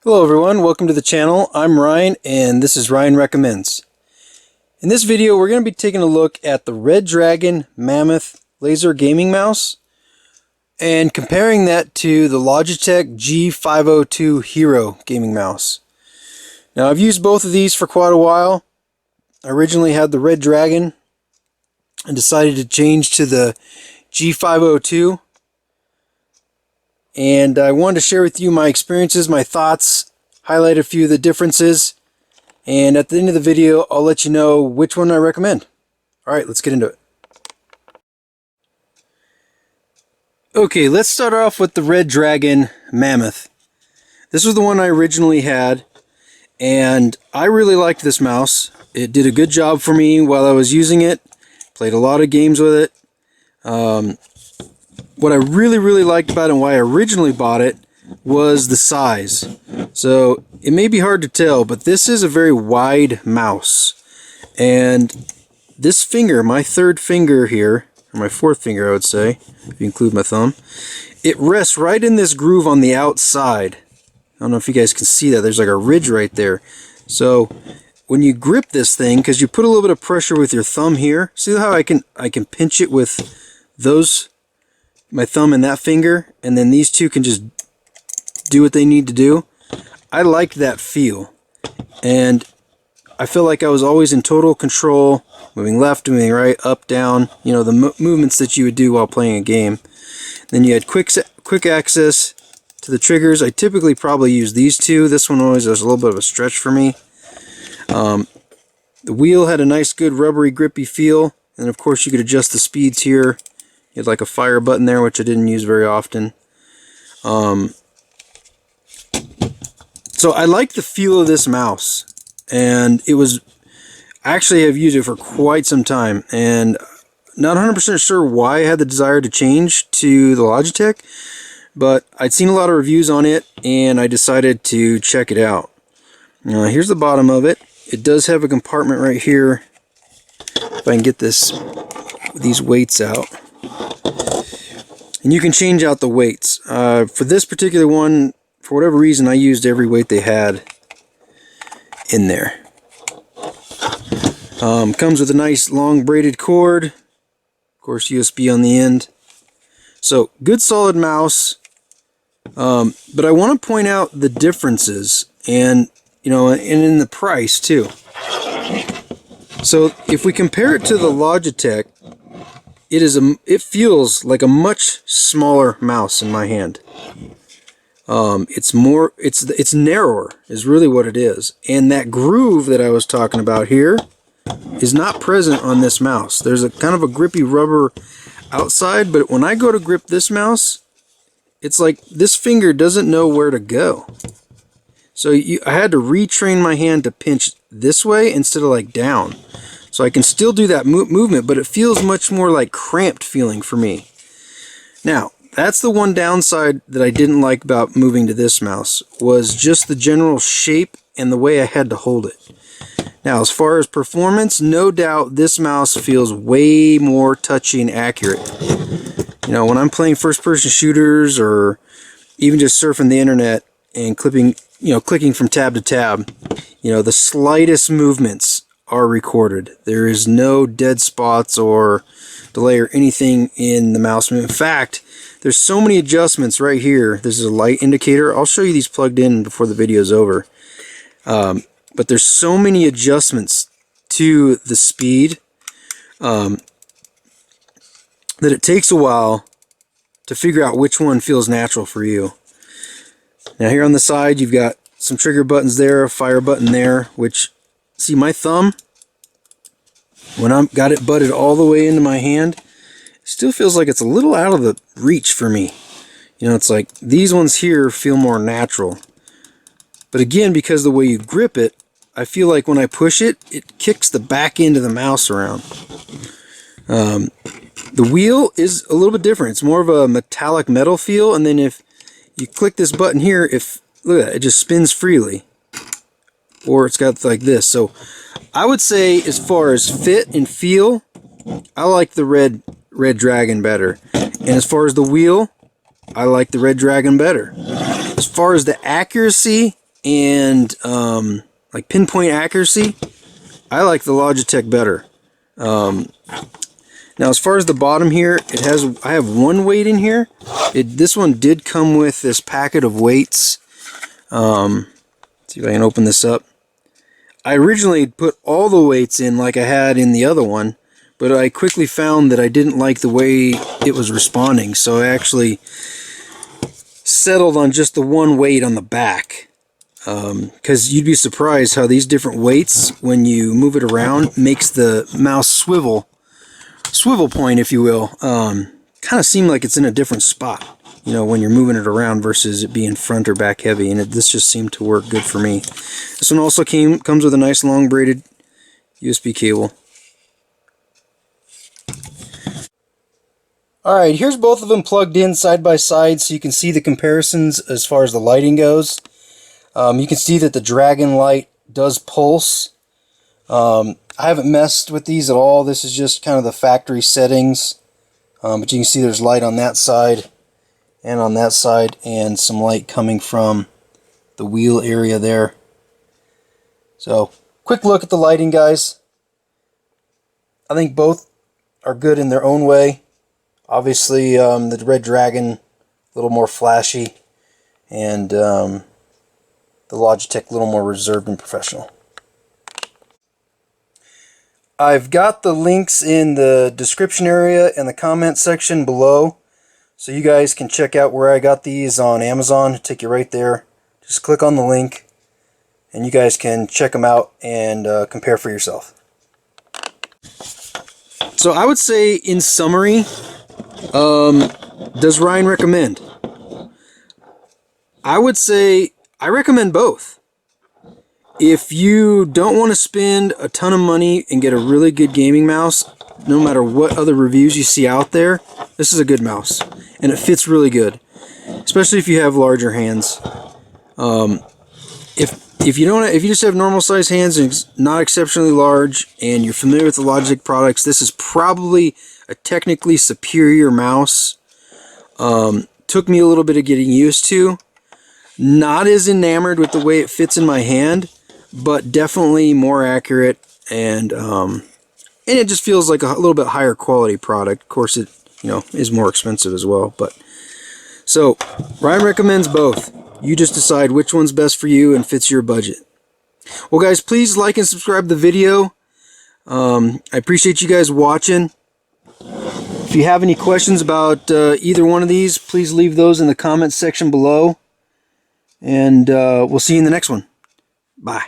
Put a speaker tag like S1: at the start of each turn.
S1: Hello everyone, welcome to the channel. I'm Ryan and this is Ryan Recommends. In this video we're going to be taking a look at the Dragon Mammoth laser gaming mouse and comparing that to the Logitech G502 Hero gaming mouse. Now I've used both of these for quite a while. I originally had the Dragon and decided to change to the G502. And I wanted to share with you my experiences, my thoughts, highlight a few of the differences, and at the end of the video I'll let you know which one I recommend. Alright, let's get into it. Okay, let's start off with the Dragon Mammoth. This was the one I originally had, and I really liked this mouse. It did a good job for me while I was using it. Played a lot of games with it. What I really liked about it and why I originally bought it was the size. So it may be hard to tell, but this is a very wide mouse. And this finger, my third finger here, or my fourth finger I would say, if you include my thumb, it rests right in this groove on the outside. I don't know if you guys can see that. There's like a ridge right there. So when you grip this thing, because you put a little bit of pressure with your thumb here, see how I can pinch it with those, my thumb and that finger, and then these two can just do what they need to do. I liked that feel, and I feel like I was always in total control, moving left, moving right, up, down, you know, the movements that you would do while playing a game. Then you had quick access to the triggers. I typically probably use these two. This one always was a little bit of a stretch for me. The wheel had a nice, good, rubbery, grippy feel, and of course you could adjust the speeds here. You had like a fire button there, which I didn't use very often. So I like the feel of this mouse, and it was, I actually have used it for quite some time, and not 100% sure why I had the desire to change to the Logitech, but I'd seen a lot of reviews on it, and I decided to check it out. Now here's the bottom of it. It does have a compartment right here. If I can get these weights out. And you can change out the weights. For this particular one, for whatever reason, I used every weight they had in there. Comes with a nice long braided cord. Of course, USB on the end. So, good solid mouse. But I want to point out the differences, and you know, and in the price too. So, if we compare it to the Logitech, it feels like a much smaller mouse in my hand. It's narrower is really what it is. And that groove that I was talking about here is not present on this mouse. There's a kind of a grippy rubber outside, but when I go to grip this mouse, it's like this finger doesn't know where to go. So I had to retrain my hand to pinch this way instead of like down. So I can still do that movement, but it feels much more like cramped feeling for me. Now, that's the one downside that I didn't like about moving to this mouse, was just the general shape and the way I had to hold it. Now, as far as performance, no doubt this mouse feels way more touchy and accurate. You know, when I'm playing first-person shooters or even just surfing the internet and clicking from tab to tab, you know, the slightest movements are recorded. There is no dead spots or delay or anything in the mouse movement. In fact, there's so many adjustments right here. This is a light indicator. I'll show you these plugged in before the video is over. But there's so many adjustments to the speed that it takes a while to figure out which one feels natural for you. Now here on the side you've got some trigger buttons there, a fire button there, which, see my thumb, when I've got it butted all the way into my hand, it still feels like it's a little out of the reach for me. You know, it's like these ones here feel more natural. But again, because the way you grip it, I feel like when I push it, it kicks the back end of the mouse around. The wheel is a little bit different. It's more of a metallic metal feel, and then if you click this button here, look at that, it just spins freely. Or it's got like this. So I would say, as far as fit and feel, I like the Red Dragon better. And as far as the wheel, I like the Dragon better. As far as the accuracy and like pinpoint accuracy, I like the Logitech better. Now as far as the bottom here, I have one weight in here. This one did come with this packet of weights. Let's see if I can open this up. I originally put all the weights in like I had in the other one, but I quickly found that I didn't like the way it was responding, so I actually settled on just the one weight on the back. Because you'd be surprised how these different weights, when you move it around, makes the mouse swivel point, if you will, kind of seem like it's in a different spot, you know, when you're moving it around versus it being front or back heavy, and this just seemed to work good for me. This one also comes with a nice long braided USB cable. Alright, here's both of them plugged in side by side so you can see the comparisons as far as the lighting goes. You can see that the Dragon light does pulse. I haven't messed with these at all. This is just kind of the factory settings. But you can see there's light on that side and on that side, and some light coming from the wheel area there. So, quick look at the lighting, guys. I think both are good in their own way. Obviously, the Red Dragon, a little more flashy, and the Logitech a little more reserved and professional. I've got the links in the description area and the comment section below, so you guys can check out where I got these on Amazon. It'll take you right there. Just click on the link, and you guys can check them out and compare for yourself. So I would say, in summary, does Ryan recommend? I would say I recommend both. If you don't want to spend a ton of money and get a really good gaming mouse, no matter what other reviews you see out there, this is a good mouse, and it fits really good, especially if you have larger hands. If you just have normal size hands and it's not exceptionally large, and you're familiar with the Logitech products, this is probably a technically superior mouse. Took me a little bit of getting used to. Not as enamored with the way it fits in my hand, but definitely more accurate, and it just feels like a little bit higher quality product. Of course, it is more expensive as well. But so Ryan recommends both. You just decide which one's best for you and fits your budget. Well, guys, please like and subscribe to the video. I appreciate you guys watching. If you have any questions about either one of these, please leave those in the comments section below. And we'll see you in the next one. Bye.